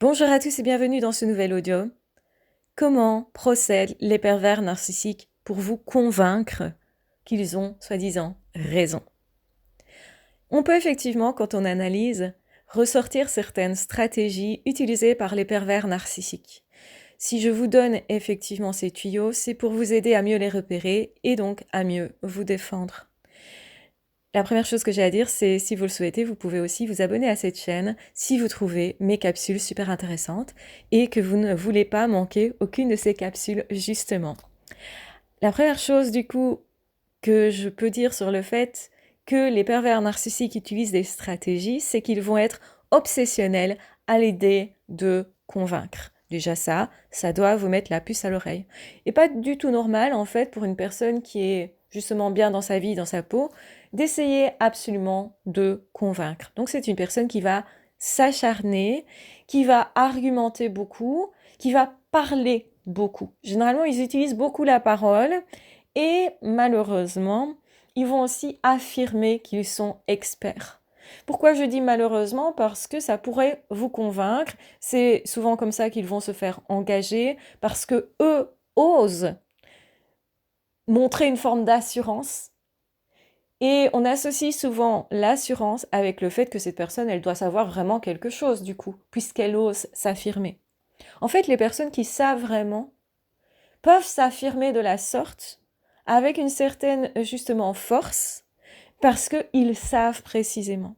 Bonjour à tous et bienvenue dans ce nouvel audio. Comment procèdent les pervers narcissiques pour vous convaincre qu'ils ont, soi-disant, raison? On peut effectivement, quand on analyse, ressortir certaines stratégies utilisées par les pervers narcissiques. Si je vous donne effectivement ces tuyaux, c'est pour vous aider à mieux les repérer et donc à mieux vous défendre. La première chose que j'ai à dire, c'est si vous le souhaitez, vous pouvez aussi vous abonner à cette chaîne si vous trouvez mes capsules super intéressantes et que vous ne voulez pas manquer aucune de ces capsules justement. La première chose du coup que je peux dire sur le fait que les pervers narcissiques utilisent des stratégies, c'est qu'ils vont être obsessionnels à l'idée de convaincre. Déjà ça doit vous mettre la puce à l'oreille. Et pas du tout normal en fait pour une personne qui est justement bien dans sa vie, dans sa peau, d'essayer absolument de convaincre. Donc c'est une personne qui va s'acharner, qui va argumenter beaucoup, qui va parler beaucoup. Généralement, ils utilisent beaucoup la parole et malheureusement, ils vont aussi affirmer qu'ils sont experts. Pourquoi je dis malheureusement? Parce que ça pourrait vous convaincre. C'est souvent comme ça qu'ils vont se faire engager parce que eux osent montrer une forme d'assurance. Et on associe souvent l'assurance avec le fait que cette personne, elle doit savoir vraiment quelque chose du coup, puisqu'elle ose s'affirmer. En fait, les personnes qui savent vraiment peuvent s'affirmer de la sorte avec une certaine, justement, force, parce qu'ils savent précisément.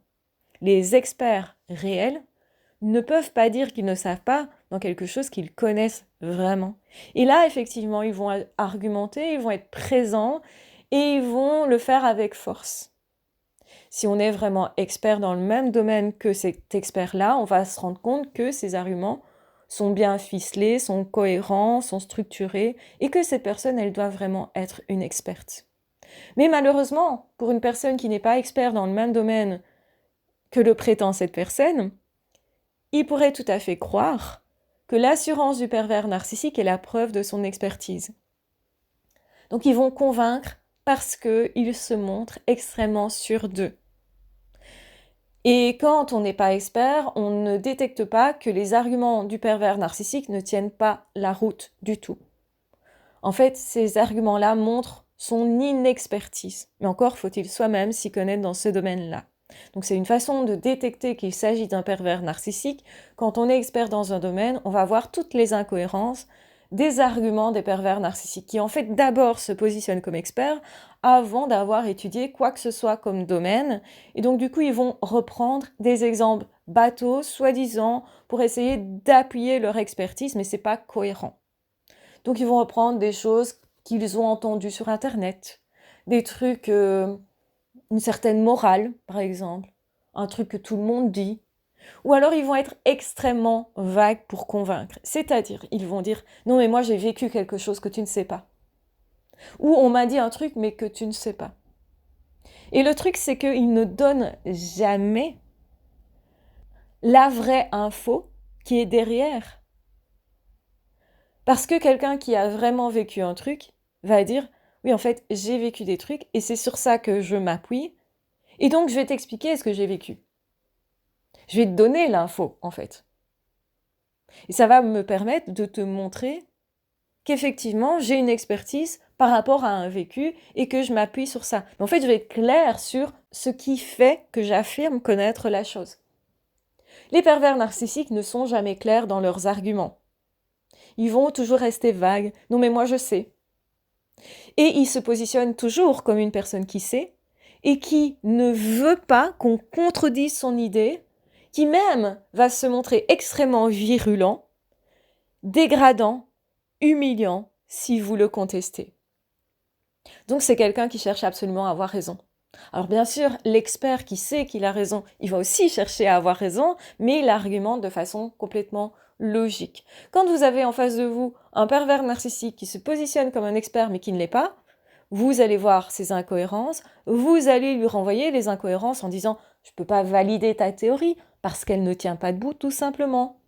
Les experts réels ne peuvent pas dire qu'ils ne savent pas dans quelque chose qu'ils connaissent vraiment. Et là, effectivement, ils vont argumenter, ils vont être présents et ils vont le faire avec force. Si on est vraiment expert dans le même domaine que cet expert-là, on va se rendre compte que ces arguments sont bien ficelés, sont cohérents, sont structurés, et que cette personne, elle doit vraiment être une experte. Mais malheureusement, pour une personne qui n'est pas expert dans le même domaine que le prétend cette personne, il pourrait tout à fait croire que l'assurance du pervers narcissique est la preuve de son expertise. Donc ils vont convaincre parce qu'ils se montrent extrêmement sûrs d'eux. Et quand on n'est pas expert, on ne détecte pas que les arguments du pervers narcissique ne tiennent pas la route du tout. En fait, ces arguments-là montrent son inexpertise. Mais encore faut-il soi-même s'y connaître dans ce domaine-là. Donc c'est une façon de détecter qu'il s'agit d'un pervers narcissique. Quand on est expert dans un domaine, on va voir toutes les incohérences des arguments des pervers narcissiques, qui en fait d'abord se positionnent comme experts avant d'avoir étudié quoi que ce soit comme domaine. Et donc du coup, ils vont reprendre des exemples bateaux, soi-disant, pour essayer d'appuyer leur expertise, mais c'est pas cohérent. Donc ils vont reprendre des choses qu'ils ont entendues sur Internet, des trucs, une certaine morale, par exemple, un truc que tout le monde dit. Ou alors ils vont être extrêmement vagues pour convaincre. C'est-à-dire, ils vont dire « Non mais moi j'ai vécu quelque chose que tu ne sais pas. » Ou « On m'a dit un truc mais que tu ne sais pas. » Et le truc c'est qu'ils ne donnent jamais la vraie info qui est derrière. Parce que quelqu'un qui a vraiment vécu un truc va dire « Oui, en fait, j'ai vécu des trucs et c'est sur ça que je m'appuie. Et donc, je vais t'expliquer ce que j'ai vécu. Je vais te donner l'info, en fait. Et ça va me permettre de te montrer qu'effectivement, j'ai une expertise par rapport à un vécu et que je m'appuie sur ça. Mais en fait, je vais être claire sur ce qui fait que j'affirme connaître la chose. Les pervers narcissiques ne sont jamais clairs dans leurs arguments. Ils vont toujours rester vagues. Non mais moi je sais. Et ils se positionnent toujours comme une personne qui sait et qui ne veut pas qu'on contredise son idée, qui même va se montrer extrêmement virulent, dégradant, humiliant si vous le contestez. Donc c'est quelqu'un qui cherche absolument à avoir raison. Alors bien sûr, l'expert qui sait qu'il a raison, il va aussi chercher à avoir raison, mais il argumente de façon complètement logique. Quand vous avez en face de vous un pervers narcissique qui se positionne comme un expert mais qui ne l'est pas, vous allez voir ses incohérences, vous allez lui renvoyer les incohérences en disant « je ne peux pas valider ta théorie parce qu'elle ne tient pas debout tout simplement ».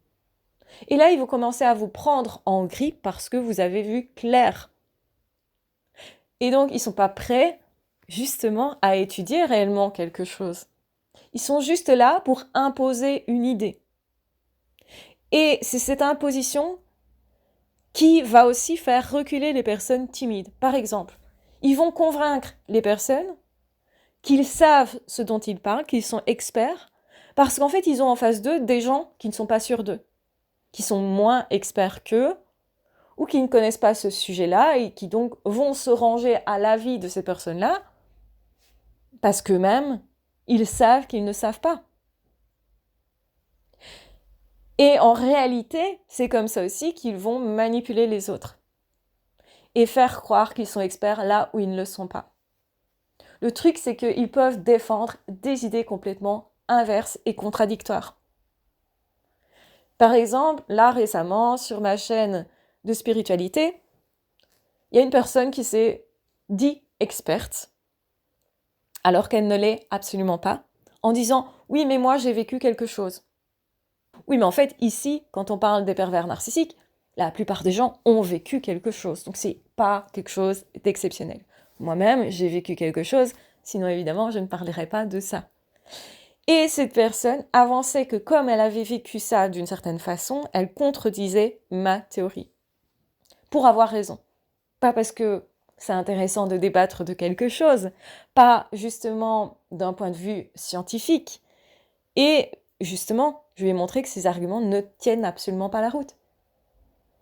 Et là, ils vont commencer à vous prendre en grippe parce que vous avez vu clair. Et donc, ils ne sont pas prêts justement à étudier réellement quelque chose. Ils sont juste là pour imposer une idée. Et c'est cette imposition qui va aussi faire reculer les personnes timides. Par exemple, ils vont convaincre les personnes qu'ils savent ce dont ils parlent, qu'ils sont experts, parce qu'en fait, ils ont en face d'eux des gens qui ne sont pas sûrs d'eux, qui sont moins experts qu'eux, ou qui ne connaissent pas ce sujet-là, et qui donc vont se ranger à l'avis de ces personnes-là, parce qu'eux-mêmes, ils savent qu'ils ne savent pas. Et en réalité, c'est comme ça aussi qu'ils vont manipuler les autres et faire croire qu'ils sont experts là où ils ne le sont pas. Le truc, c'est qu'ils peuvent défendre des idées complètement inverses et contradictoires. Par exemple, là récemment, sur ma chaîne de spiritualité, il y a une personne qui s'est dit experte, alors qu'elle ne l'est absolument pas, en disant « Oui, mais moi j'ai vécu quelque chose ». Oui, mais en fait, ici, quand on parle des pervers narcissiques, la plupart des gens ont vécu quelque chose. Donc, c'est pas quelque chose d'exceptionnel. Moi-même, j'ai vécu quelque chose, sinon, évidemment, je ne parlerai pas de ça. Et cette personne avançait que comme elle avait vécu ça d'une certaine façon, elle contredisait ma théorie. Pour avoir raison. Pas parce que c'est intéressant de débattre de quelque chose, pas justement d'un point de vue scientifique. Et justement, je lui ai montré que ces arguments ne tiennent absolument pas la route.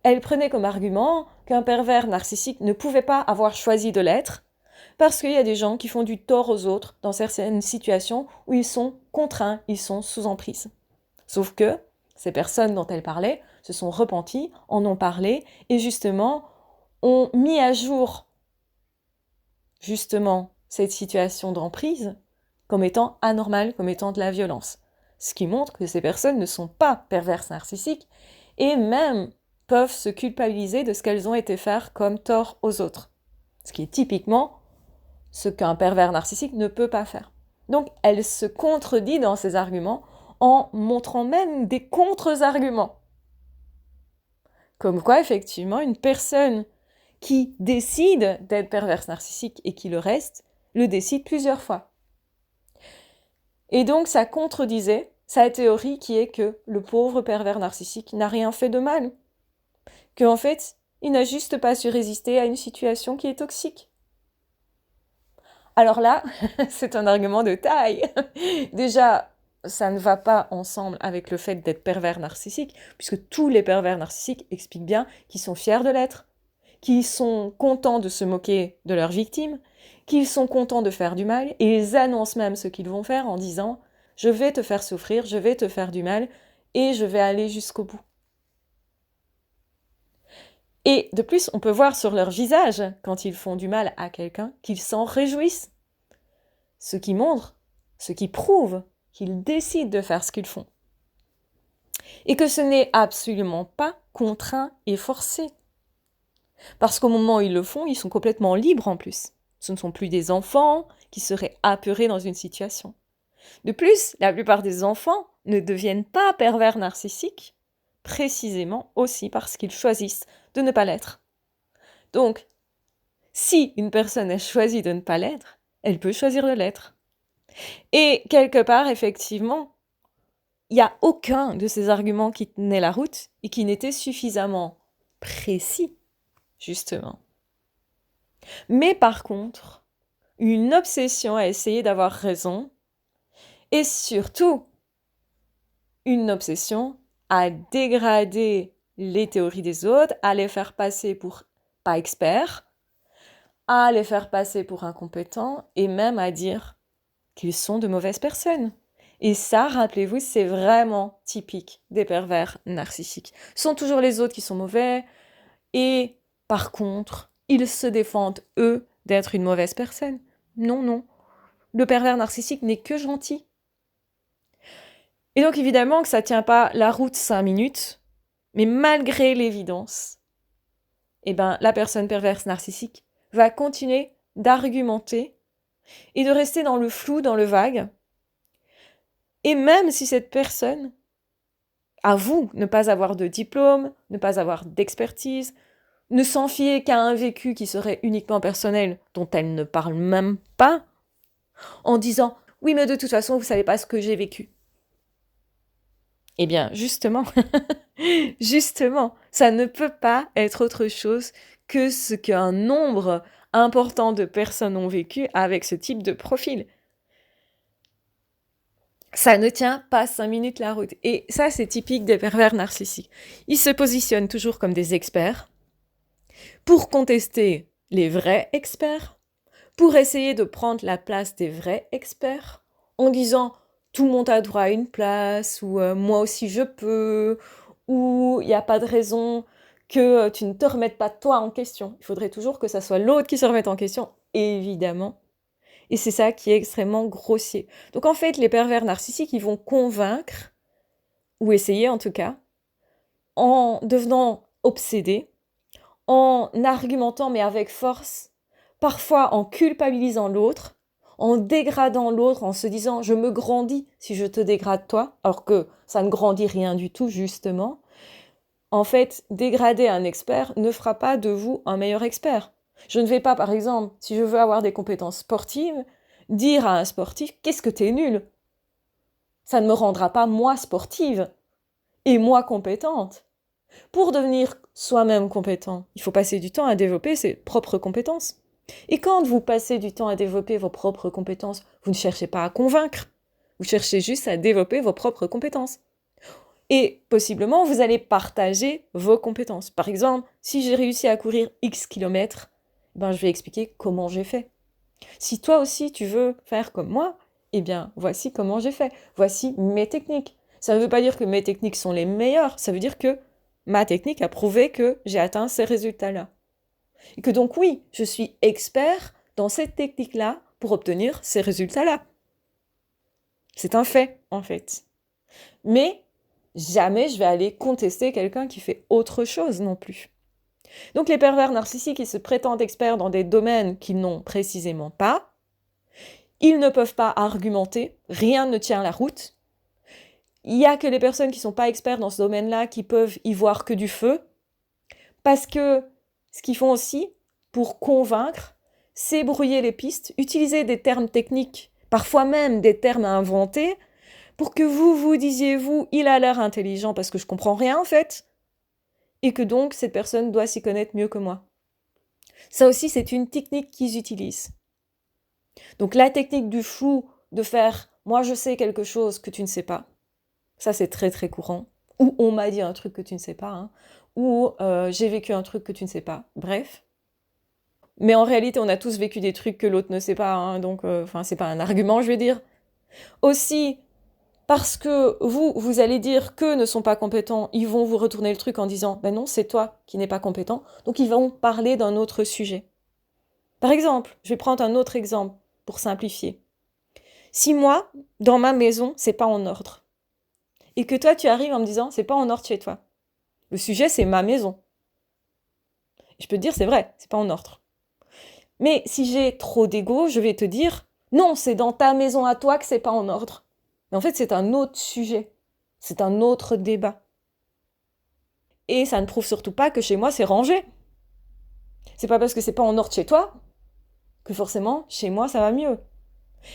Elle prenait comme argument qu'un pervers narcissique ne pouvait pas avoir choisi de l'être, parce qu'il y a des gens qui font du tort aux autres dans certaines situations où ils sont contraints, ils sont sous emprise. Sauf que ces personnes dont elle parlait se sont repenties, en ont parlé, et justement ont mis à jour justement cette situation d'emprise comme étant anormale, comme étant de la violence. Ce qui montre que ces personnes ne sont pas perverses narcissiques et même peuvent se culpabiliser de ce qu'elles ont été faire comme tort aux autres. Ce qui est typiquement ce qu'un pervers narcissique ne peut pas faire. Donc elle se contredit dans ses arguments en montrant même des contre-arguments. Comme quoi, effectivement, une personne qui décide d'être perverse narcissique et qui le reste, le décide plusieurs fois. Et donc, ça contredisait sa théorie qui est que le pauvre pervers narcissique n'a rien fait de mal. Qu'en fait, il n'a juste pas su résister à une situation qui est toxique. Alors là, c'est un argument de taille. Déjà, ça ne va pas ensemble avec le fait d'être pervers narcissique, puisque tous les pervers narcissiques expliquent bien qu'ils sont fiers de l'être, qu'ils sont contents de se moquer de leurs victimes, qu'ils sont contents de faire du mal, et ils annoncent même ce qu'ils vont faire en disant « Je vais te faire souffrir, je vais te faire du mal, et je vais aller jusqu'au bout ». Et de plus, on peut voir sur leur visage, quand ils font du mal à quelqu'un, qu'ils s'en réjouissent. Ce qui montre, ce qui prouve qu'ils décident de faire ce qu'ils font. Et que ce n'est absolument pas contraint et forcé. Parce qu'au moment où ils le font, ils sont complètement libres en plus. Ce ne sont plus des enfants qui seraient apeurés dans une situation. De plus, la plupart des enfants ne deviennent pas pervers narcissiques, précisément aussi parce qu'ils choisissent de ne pas l'être. Donc, si une personne a choisi de ne pas l'être, elle peut choisir de l'être. Et quelque part, effectivement, il n'y a aucun de ces arguments qui tenait la route et qui n'était suffisamment précis, justement. Mais par contre, une obsession à essayer d'avoir raison et surtout une obsession à dégrader les théories des autres, à les faire passer pour pas experts, à les faire passer pour incompétents et même à dire qu'ils sont de mauvaises personnes. Et ça, rappelez-vous, c'est vraiment typique des pervers narcissiques. Ce sont toujours les autres qui sont mauvais et par contre, ils se défendent, eux, d'être une mauvaise personne. Non, non. Le pervers narcissique n'est que gentil. Et donc, évidemment que ça ne tient pas la route 5 minutes, mais malgré l'évidence, la personne perverse narcissique va continuer d'argumenter et de rester dans le flou, dans le vague. Et même si cette personne avoue ne pas avoir de diplôme, ne pas avoir d'expertise, ne s'en fier qu'à un vécu qui serait uniquement personnel, dont elle ne parle même pas, en disant « Oui, mais de toute façon, vous ne savez pas ce que j'ai vécu ». Eh bien, justement, justement, ça ne peut pas être autre chose que ce qu'un nombre important de personnes ont vécu avec ce type de profil. Ça ne tient pas 5 minutes la route. Et ça, c'est typique des pervers narcissiques. Ils se positionnent toujours comme des experts pour contester les vrais experts, pour essayer de prendre la place des vrais experts, en disant tout le monde a droit à une place, ou moi aussi je peux, ou il n'y a pas de raison que tu ne te remettes pas toi en question. Il faudrait toujours que ça soit l'autre qui se remette en question, évidemment. Et c'est ça qui est extrêmement grossier. Donc en fait, les pervers narcissiques, ils vont convaincre, ou essayer en tout cas, en devenant obsédés, en argumentant mais avec force, parfois en culpabilisant l'autre, en dégradant l'autre, en se disant je me grandis si je te dégrade toi, alors que ça ne grandit rien du tout justement. En fait, dégrader un expert ne fera pas de vous un meilleur expert. Je ne vais pas, par exemple, si je veux avoir des compétences sportives, dire à un sportif qu'est-ce que t'es nul. Ça ne me rendra pas moi sportive et moi compétente. Pour devenir soi-même compétent, il faut passer du temps à développer ses propres compétences. Et quand vous passez du temps à développer vos propres compétences, vous ne cherchez pas à convaincre, vous cherchez juste à développer vos propres compétences. Et possiblement, vous allez partager vos compétences. Par exemple, si j'ai réussi à courir X kilomètres, ben, je vais expliquer comment j'ai fait. Si toi aussi tu veux faire comme moi, eh bien, voici comment j'ai fait. Voici mes techniques. Ça ne veut pas dire que mes techniques sont les meilleures, ça veut dire que ma technique a prouvé que j'ai atteint ces résultats-là. Et que donc oui, je suis expert dans cette technique-là pour obtenir ces résultats-là. C'est un fait, en fait. Mais jamais je vais aller contester quelqu'un qui fait autre chose non plus. Donc les pervers narcissiques, ils se prétendent experts dans des domaines qu'ils n'ont précisément pas. Ils ne peuvent pas argumenter, rien ne tient la route. Il n'y a que les personnes qui ne sont pas experts dans ce domaine-là qui peuvent y voir que du feu. Parce que ce qu'ils font aussi, pour convaincre, c'est brouiller les pistes, utiliser des termes techniques, parfois même des termes inventés, pour que vous vous disiez, vous, il a l'air intelligent parce que je comprends rien en fait, et que donc cette personne doit s'y connaître mieux que moi. Ça aussi, c'est une technique qu'ils utilisent. Donc la technique du flou, de faire « moi je sais quelque chose que tu ne sais pas », ça c'est très très courant. Ou on m'a dit un truc que tu ne sais pas, hein. Ou j'ai vécu un truc que tu ne sais pas. Bref. Mais en réalité, on a tous vécu des trucs que l'autre ne sait pas, hein, donc c'est pas un argument, je vais dire. Aussi, parce que vous allez dire qu'eux ne sont pas compétents, ils vont vous retourner le truc en disant « ben non, c'est toi qui n'es pas compétent », donc ils vont parler d'un autre sujet. Par exemple, je vais prendre un autre exemple pour simplifier. Si moi, dans ma maison, c'est pas en ordre, et que toi tu arrives en me disant « c'est pas en ordre chez toi », le sujet c'est ma maison. Je peux te dire c'est vrai, c'est pas en ordre. Mais si j'ai trop d'ego, je vais te dire non, c'est dans ta maison à toi que c'est pas en ordre. Mais en fait, c'est un autre sujet. C'est un autre débat. Et ça ne prouve surtout pas que chez moi c'est rangé. C'est pas parce que c'est pas en ordre chez toi que forcément chez moi ça va mieux.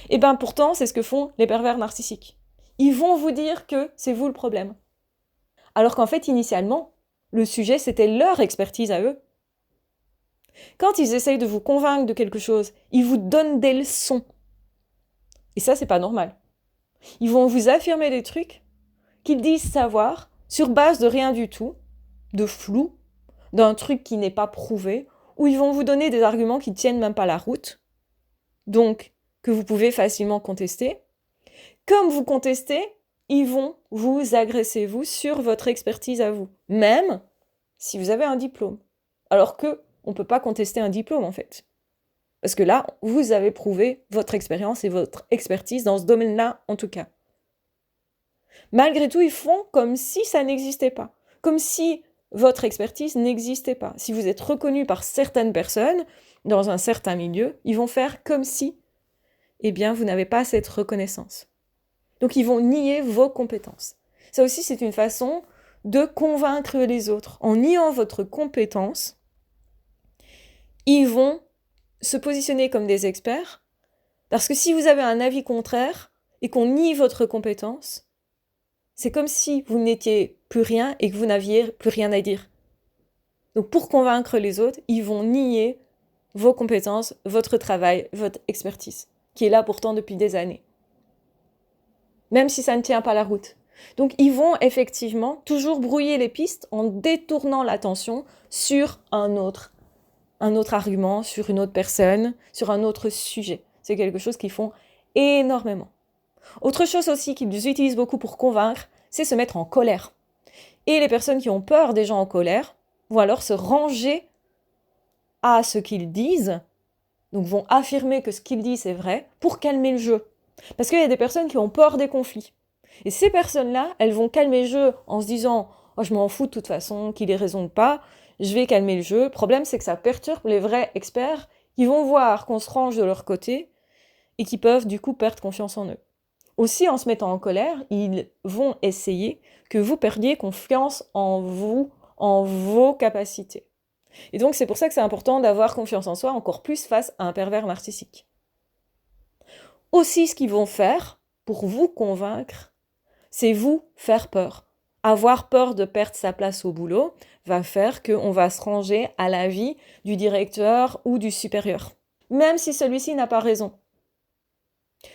Et ben pourtant, c'est ce que font les pervers narcissiques. Ils vont vous dire que c'est vous le problème. Alors qu'en fait, initialement, le sujet c'était leur expertise à eux. Quand ils essayent de vous convaincre de quelque chose, ils vous donnent des leçons. Et ça, c'est pas normal. Ils vont vous affirmer des trucs qu'ils disent savoir sur base de rien du tout, de flou, d'un truc qui n'est pas prouvé, ou ils vont vous donner des arguments qui tiennent même pas la route, donc que vous pouvez facilement contester. Comme vous contestez, ils vont vous agresser, vous, sur votre expertise à vous, même si vous avez un diplôme. Alors que on ne peut pas contester un diplôme, en fait. Parce que là, vous avez prouvé votre expérience et votre expertise dans ce domaine-là, en tout cas. Malgré tout, ils font comme si ça n'existait pas. Comme si votre expertise n'existait pas. Si vous êtes reconnu par certaines personnes, dans un certain milieu, ils vont faire comme si, eh bien, vous n'avez pas cette reconnaissance. Donc, ils vont nier vos compétences. Ça aussi, c'est une façon de convaincre les autres. En niant votre compétence, ils vont se positionner comme des experts, parce que si vous avez un avis contraire et qu'on nie votre compétence, C'est comme si vous n'étiez plus rien et que vous n'aviez plus rien à dire. Donc pour convaincre les autres, ils vont nier vos compétences, votre travail, votre expertise, qui est là pourtant depuis des années. Même si ça ne tient pas la route. Donc ils vont effectivement toujours brouiller les pistes en détournant l'attention sur un autre argument, sur une autre personne, sur un autre sujet. C'est quelque chose qu'ils font énormément. Autre chose aussi qu'ils utilisent beaucoup pour convaincre, c'est se mettre en colère. Et les personnes qui ont peur des gens en colère vont alors se ranger à ce qu'ils disent, donc vont affirmer que ce qu'ils disent est vrai pour calmer le jeu. Parce qu'il y a des personnes qui ont peur des conflits. Et ces personnes-là, elles vont calmer le jeu en se disant « Oh, je m'en fous de toute façon, qu'il ait raison ou pas, je vais calmer le jeu. » Le problème, c'est que ça perturbe les vrais experts qui vont voir qu'on se range de leur côté et qui peuvent du coup perdre confiance en eux. Aussi, en se mettant en colère, ils vont essayer que vous perdiez confiance en vous, en vos capacités. Et donc, c'est pour ça que c'est important d'avoir confiance en soi, encore plus face à un pervers narcissique. Aussi, ce qu'ils vont faire pour vous convaincre, c'est vous faire peur. Avoir peur de perdre sa place au boulot va faire qu'on va se ranger à l'avis du directeur ou du supérieur, même si celui-ci n'a pas raison.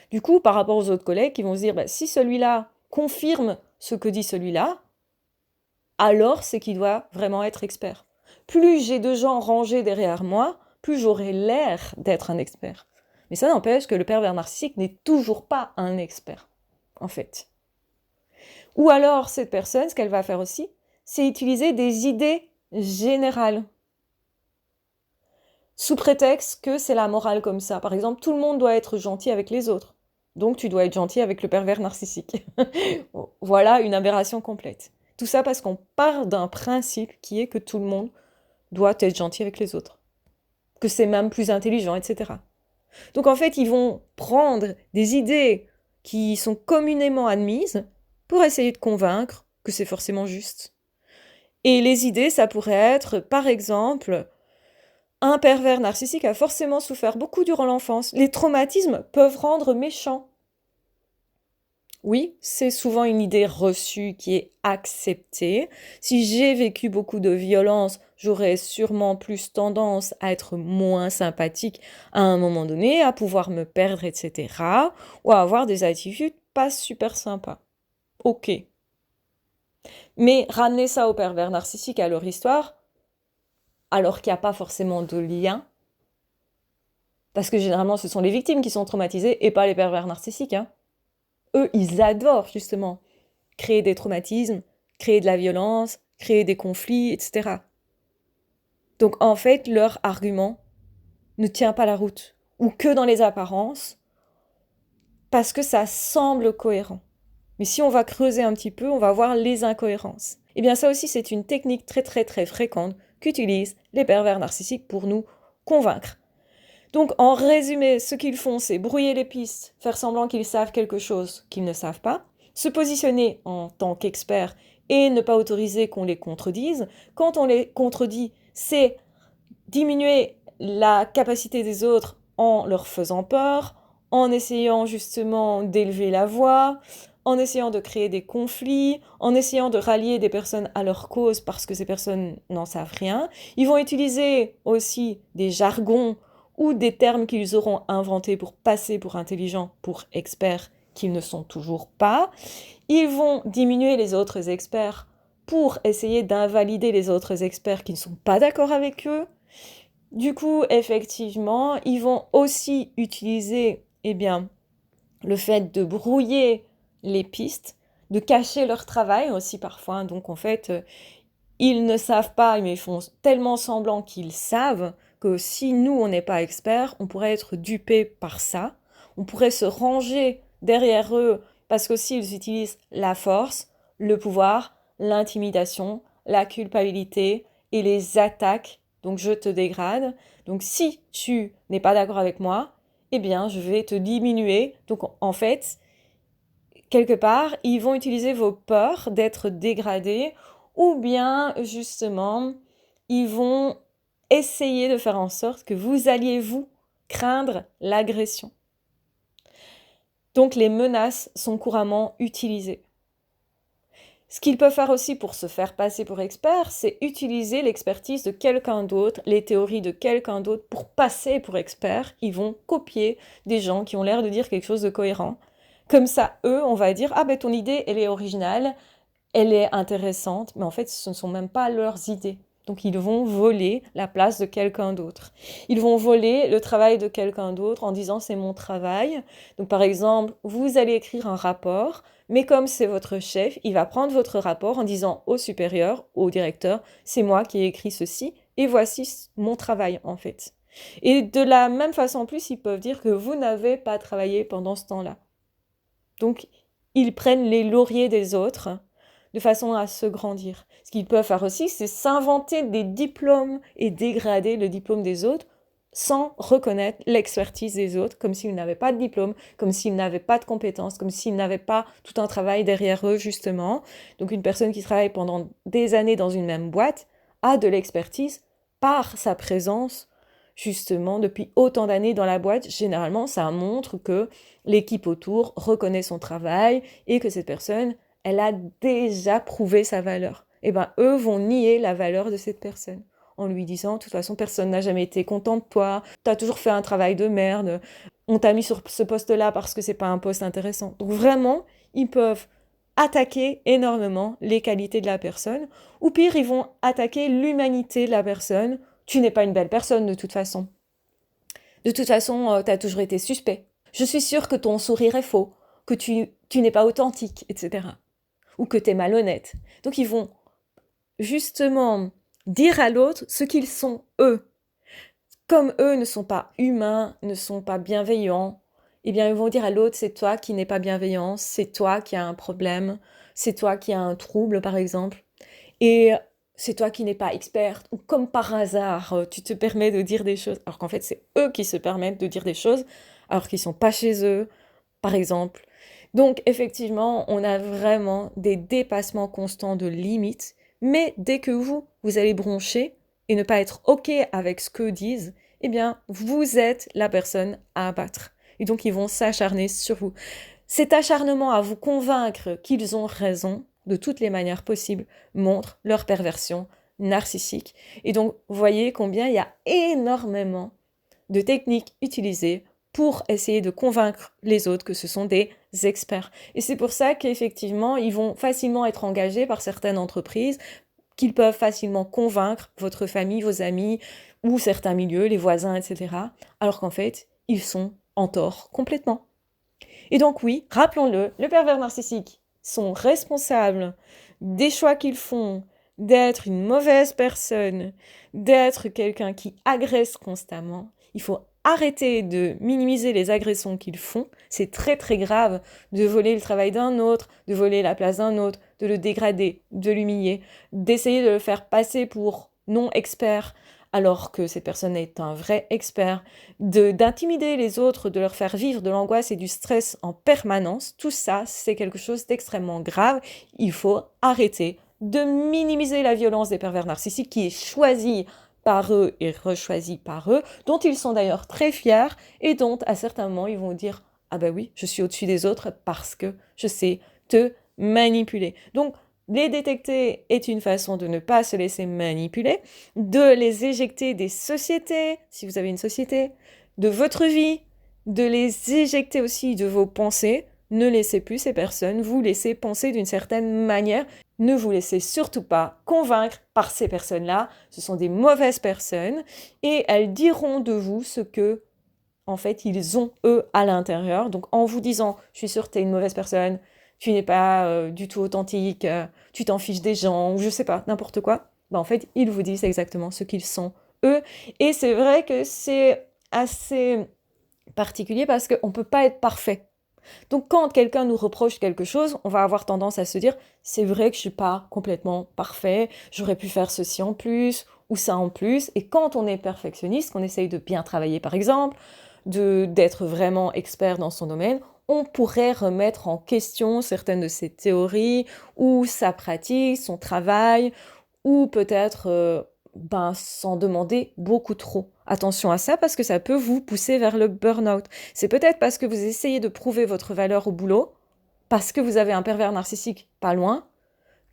Du coup, par rapport aux autres collègues, ils vont se dire, si celui-là confirme ce que dit celui-là, alors c'est qu'il doit vraiment être expert. Plus j'ai de gens rangés derrière moi, plus j'aurai l'air d'être un expert. Mais ça n'empêche que le pervers narcissique n'est toujours pas un expert, en fait. Ou alors, cette personne, ce qu'elle va faire aussi, c'est utiliser des idées générales. Sous prétexte que c'est la morale comme ça. Par exemple, tout le monde doit être gentil avec les autres. Donc tu dois être gentil avec le pervers narcissique. Voilà une aberration complète. Tout ça parce qu'on part d'un principe qui est que tout le monde doit être gentil avec les autres. Que c'est même plus intelligent, etc. Donc en fait, ils vont prendre des idées qui sont communément admises pour essayer de convaincre que c'est forcément juste. Et les idées, ça pourrait être, par exemple, un pervers narcissique a forcément souffert beaucoup durant l'enfance. Les traumatismes peuvent rendre méchant. Oui, c'est souvent une idée reçue qui est acceptée. Si j'ai vécu beaucoup de violence, j'aurais sûrement plus tendance à être moins sympathique à un moment donné, à pouvoir me perdre, etc. Ou à avoir des attitudes pas super sympas. Ok. Mais ramener ça au pervers narcissique à leur histoire, alors qu'il n'y a pas forcément de lien, parce que généralement ce sont les victimes qui sont traumatisées et pas les pervers narcissiques, hein. Eux, ils adorent justement créer des traumatismes, créer de la violence, créer des conflits, etc. Donc en fait, leur argument ne tient pas la route, ou que dans les apparences, parce que ça semble cohérent. Mais si on va creuser un petit peu, on va voir les incohérences. Et bien ça aussi, c'est une technique très très très fréquente qu'utilisent les pervers narcissiques pour nous convaincre. Donc, en résumé, ce qu'ils font, c'est brouiller les pistes, faire semblant qu'ils savent quelque chose qu'ils ne savent pas, se positionner en tant qu'experts et ne pas autoriser qu'on les contredise. Quand on les contredit, c'est diminuer la capacité des autres en leur faisant peur, en essayant justement d'élever la voix, en essayant de créer des conflits, en essayant de rallier des personnes à leur cause parce que ces personnes n'en savent rien. Ils vont utiliser aussi des jargons ou des termes qu'ils auront inventés pour passer pour intelligents, pour experts qu'ils ne sont toujours pas. Ils vont diminuer les autres experts pour essayer d'invalider les autres experts qui ne sont pas d'accord avec eux. Du coup, effectivement, ils vont aussi utiliser le fait de brouiller les pistes, de cacher leur travail aussi parfois. Donc en fait, ils ne savent pas, mais ils font tellement semblant qu'ils savent que si nous, on n'est pas experts, on pourrait être dupé par ça. On pourrait se ranger derrière eux parce qu'aussi ils utilisent la force, le pouvoir, l'intimidation, la culpabilité et les attaques. Donc je te dégrade. Donc si tu n'es pas d'accord avec moi, eh bien je vais te diminuer. Donc en fait, quelque part, ils vont utiliser vos peurs d'être dégradés ou bien justement, ils vont essayer de faire en sorte que vous alliez vous craindre l'agression. Donc les menaces sont couramment utilisées. Ce qu'ils peuvent faire aussi pour se faire passer pour expert, c'est utiliser l'expertise de quelqu'un d'autre, les théories de quelqu'un d'autre pour passer pour expert. Ils vont copier des gens qui ont l'air de dire quelque chose de cohérent. Comme ça, eux, on va dire, ah ben ton idée, elle est originale, elle est intéressante, mais en fait, ce ne sont même pas leurs idées. Donc, ils vont voler la place de quelqu'un d'autre. Ils vont voler le travail de quelqu'un d'autre en disant c'est mon travail. Donc, par exemple, vous allez écrire un rapport, mais comme c'est votre chef, il va prendre votre rapport en disant au supérieur, au directeur, c'est moi qui ai écrit ceci et voici mon travail en fait. Et de la même façon en plus, ils peuvent dire que vous n'avez pas travaillé pendant ce temps-là. Donc, ils prennent les lauriers des autres de façon à se grandir. Ce qu'ils peuvent faire aussi, c'est s'inventer des diplômes et dégrader le diplôme des autres sans reconnaître l'expertise des autres, comme s'ils n'avaient pas de diplôme, comme s'ils n'avaient pas de compétences, comme s'ils n'avaient pas tout un travail derrière eux, justement. Donc une personne qui travaille pendant des années dans une même boîte a de l'expertise par sa présence, justement, depuis autant d'années dans la boîte. Généralement, ça montre que l'équipe autour reconnaît son travail et que cette personne, elle a déjà prouvé sa valeur. Et ben, eux vont nier la valeur de cette personne en lui disant, de toute façon, personne n'a jamais été content de toi, t'as toujours fait un travail de merde, on t'a mis sur ce poste-là parce que c'est pas un poste intéressant. Donc vraiment, ils peuvent attaquer énormément les qualités de la personne, ou pire, ils vont attaquer l'humanité de la personne. Tu n'es pas une belle personne de toute façon. De toute façon, t'as toujours été suspect. Je suis sûre que ton sourire est faux, que tu n'es pas authentique, etc. Ou que t'es malhonnête. Donc ils vont justement dire à l'autre ce qu'ils sont eux. Comme eux ne sont pas humains, ne sont pas bienveillants, eh bien ils vont dire à l'autre c'est toi qui n'es pas bienveillant, c'est toi qui as un problème, c'est toi qui as un trouble par exemple, et c'est toi qui n'es pas experte, ou comme par hasard tu te permets de dire des choses, alors qu'en fait c'est eux qui se permettent de dire des choses, alors qu'ils sont pas chez eux, par exemple. Donc effectivement, on a vraiment des dépassements constants de limites, mais dès que vous allez broncher et ne pas être OK avec ce qu'eux disent, eh bien, vous êtes la personne à abattre. Et donc, ils vont s'acharner sur vous. Cet acharnement à vous convaincre qu'ils ont raison, de toutes les manières possibles, montre leur perversion narcissique. Et donc, vous voyez combien il y a énormément de techniques utilisées pour essayer de convaincre les autres que ce sont des experts. Et c'est pour ça qu'effectivement, ils vont facilement être engagés par certaines entreprises, qu'ils peuvent facilement convaincre votre famille, vos amis, ou certains milieux, les voisins, etc. Alors qu'en fait, ils sont en tort complètement. Et donc oui, rappelons-le, les pervers narcissiques sont responsables des choix qu'ils font, d'être une mauvaise personne, d'être quelqu'un qui agresse constamment. Il faut arrêter de minimiser les agressions qu'ils font. C'est très très grave de voler le travail d'un autre, de voler la place d'un autre, de le dégrader, de l'humilier, d'essayer de le faire passer pour non expert alors que cette personne est un vrai expert, d'intimider les autres, de leur faire vivre de l'angoisse et du stress en permanence. Tout ça, c'est quelque chose d'extrêmement grave. Il faut arrêter de minimiser la violence des pervers narcissiques qui est choisie par eux et rechoisie par eux, dont ils sont d'ailleurs très fiers et dont à certains moments ils vont dire « Ah ben oui, je suis au-dessus des autres parce que je sais te manipuler. » Donc, les détecter est une façon de ne pas se laisser manipuler, de les éjecter des sociétés, si vous avez une société, de votre vie, de les éjecter aussi de vos pensées. Ne laissez plus ces personnes vous laisser penser d'une certaine manière. Ne vous laissez surtout pas convaincre par ces personnes-là. Ce sont des mauvaises personnes et elles diront de vous ce que, en fait, ils ont eux à l'intérieur. Donc en vous disant « je suis sûre que tu es une mauvaise personne », tu n'es pas du tout authentique, tu t'en fiches des gens, ou je sais pas, n'importe quoi, en fait, ils vous disent exactement ce qu'ils sont, eux. Et c'est vrai que c'est assez particulier parce qu'on ne peut pas être parfait. Donc quand quelqu'un nous reproche quelque chose, on va avoir tendance à se dire « c'est vrai que je ne suis pas complètement parfait, j'aurais pu faire ceci en plus, ou ça en plus ». Et quand on est perfectionniste, qu'on essaye de bien travailler par exemple, d'être vraiment expert dans son domaine, on pourrait remettre en question certaines de ses théories, ou sa pratique, son travail, ou peut-être s'en demander beaucoup trop. Attention à ça parce que ça peut vous pousser vers le burn-out. C'est peut-être parce que vous essayez de prouver votre valeur au boulot, parce que vous avez un pervers narcissique pas loin,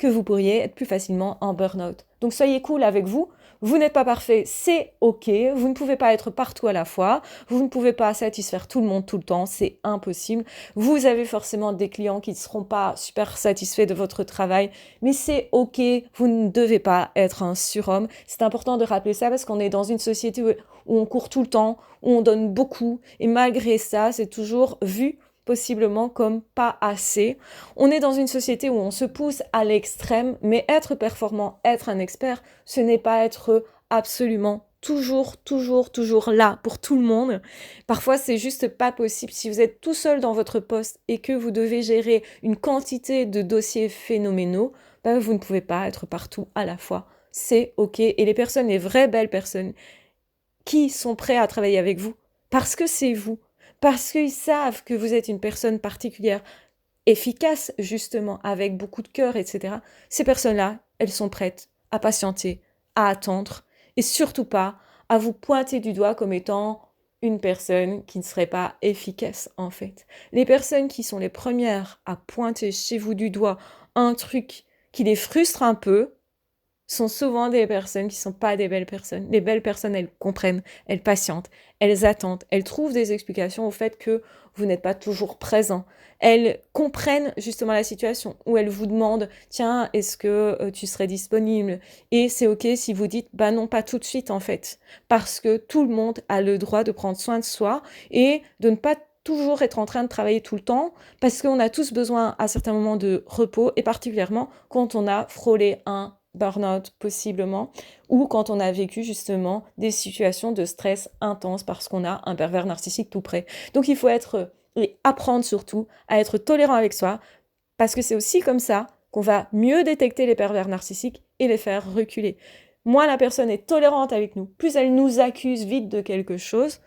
que vous pourriez être plus facilement en burn-out. Donc soyez cool avec vous. Vous n'êtes pas parfait, c'est ok. Vous ne pouvez pas être partout à la fois. Vous ne pouvez pas satisfaire tout le monde tout le temps, c'est impossible. Vous avez forcément des clients qui ne seront pas super satisfaits de votre travail, mais c'est ok. Vous ne devez pas être un surhomme. C'est important de rappeler ça parce qu'on est dans une société où on court tout le temps, où on donne beaucoup, et malgré ça, c'est toujours vu possiblement comme pas assez. On est dans une société où on se pousse à l'extrême, mais être performant, être un expert, ce n'est pas être absolument toujours là pour tout le monde. Parfois, c'est juste pas possible. Si vous êtes tout seul dans votre poste et que vous devez gérer une quantité de dossiers phénoménaux, ben, vous ne pouvez pas être partout à la fois. C'est ok. Et les personnes, les vraies belles personnes, qui sont prêts à travailler avec vous, parce que c'est vous, parce qu'ils savent que vous êtes une personne particulière, efficace justement, avec beaucoup de cœur, etc. Ces personnes-là, elles sont prêtes à patienter, à attendre, et surtout pas à vous pointer du doigt comme étant une personne qui ne serait pas efficace en fait. Les personnes qui sont les premières à pointer chez vous du doigt un truc qui les frustre un peu, sont souvent des personnes qui ne sont pas des belles personnes. Les belles personnes, elles comprennent, elles patientent, elles attendent, elles trouvent des explications au fait que vous n'êtes pas toujours présent. Elles comprennent justement la situation où elles vous demandent « Tiens, est-ce que tu serais disponible ?» Et c'est ok si vous dites « Bah non, pas tout de suite en fait. » Parce que tout le monde a le droit de prendre soin de soi et de ne pas toujours être en train de travailler tout le temps parce qu'on a tous besoin à certains moments de repos et particulièrement quand on a frôlé un burn-out possiblement, ou quand on a vécu justement des situations de stress intense parce qu'on a un pervers narcissique tout près. Donc il faut et apprendre surtout à être tolérant avec soi, parce que c'est aussi comme ça qu'on va mieux détecter les pervers narcissiques et les faire reculer. Moins la personne est tolérante avec nous, plus elle nous accuse vite de quelque chose,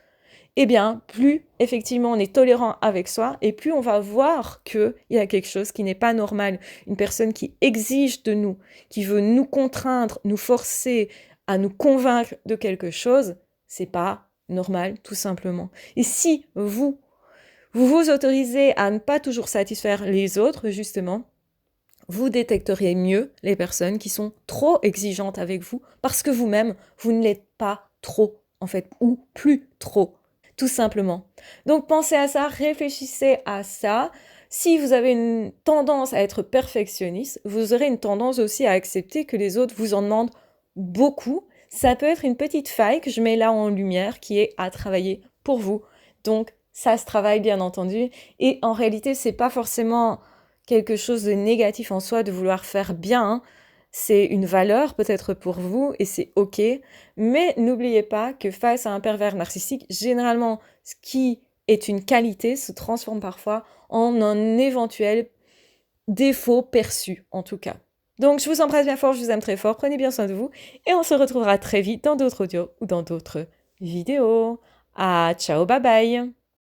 eh bien, plus effectivement on est tolérant avec soi et plus on va voir qu'il y a quelque chose qui n'est pas normal. Une personne qui exige de nous, qui veut nous contraindre, nous forcer à nous convaincre de quelque chose, c'est pas normal, tout simplement. Et si vous vous autorisez à ne pas toujours satisfaire les autres, justement, vous détecteriez mieux les personnes qui sont trop exigeantes avec vous parce que vous-même, vous ne l'êtes pas trop, en fait, ou plus trop. Tout simplement. Donc pensez à ça, réfléchissez à ça. Si vous avez une tendance à être perfectionniste, vous aurez une tendance aussi à accepter que les autres vous en demandent beaucoup. Ça peut être une petite faille que je mets là en lumière qui est à travailler pour vous. Donc ça se travaille bien entendu. Et en réalité, c'est pas forcément quelque chose de négatif en soi de vouloir faire bien. C'est une valeur peut-être pour vous et c'est ok, mais n'oubliez pas que face à un pervers narcissique, généralement, ce qui est une qualité se transforme parfois en un éventuel défaut perçu, en tout cas. Donc, je vous embrasse bien fort, je vous aime très fort, prenez bien soin de vous et on se retrouvera très vite dans d'autres audios ou dans d'autres vidéos. Ah, ciao, bye bye!